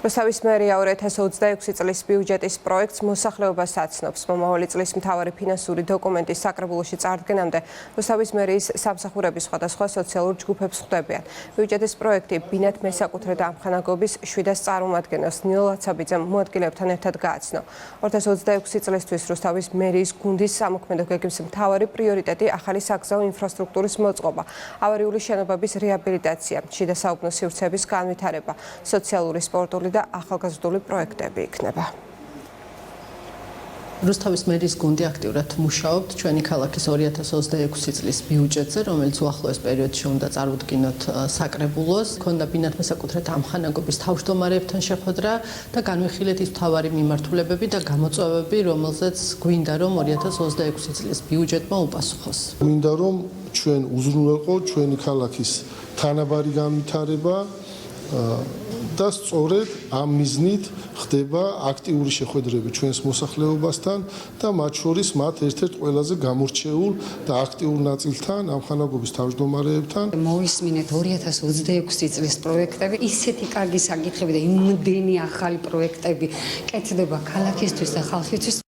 რუსთავის მერია 2026 წლის ბიუჯეტის პროექტს მოსახლეობას აცნობს. მომავალი წლის მთავარი ფინანსური დოკუმენტის საკრებულოში წარდგენამდე რუსთავის მერიის სამსახურების სხვადასხვა სოციალურ ჯგუფებს ხვდებიან. ბიუჯეტის პროექტი ბინათ მესაკუთრე ამხანაგობის 700 წარმომადგენელს ნინო ლაცაბიძემ მოადგილებთან ერთად გააცნო. 2026 წლისთვის რუსთავის მერიის გუნდის სამოქმედო გეგმის მთავარი პრიორიტეტი ახალი საგზაო ინფრასტრუქტურის მოწყობა, ავარიული შენობების რეაბილიტაცია, შიდა საუკუნო სივრცეების განვითარება, სოციალური, სპორტული და ახალგაზრდული პროექტები იქნება. რუსთავის მერიის გუნდი აქტიურად მუშაობთ ჩვენი ქალაქის 2026 წლის ბიუჯეტზე, რომელიც უახლოეს პერიოდში უნდა წარუდგინოთ საკრებულოს. ქონდა ბინათ მესაკუთრეთ ამხანაგობის თავმჯდომარეებთან შეხვედრა და განვიხილეთ ის მთავარი მიმართულებები და გამოწვევები, რომელზეც გვინდა რომ 2026 წლის ბიუჯეტმა უპასუხოს. გვინდა რომ ჩვენ უზრუნველყო ჩვენი ქალაქის თანაბარი განვითარება და სწორედ ამ მიზნით ხდება აქტიური შეხვედრები ჩვენს მოსახლეობასთან და მათ შორის მათ ერთ-ერთ ყველაზე გამორჩეულ და აქტიურ ნაწილთან, ამხანაგობის თავმჯდომარეებთან. მოვისმინეთ 2026 წლის პროექტები, ისეთი კარგი საკითხები და იმდენი ახალი პროექტები კეთდება ქალაქისთვის და ხალხისთვის.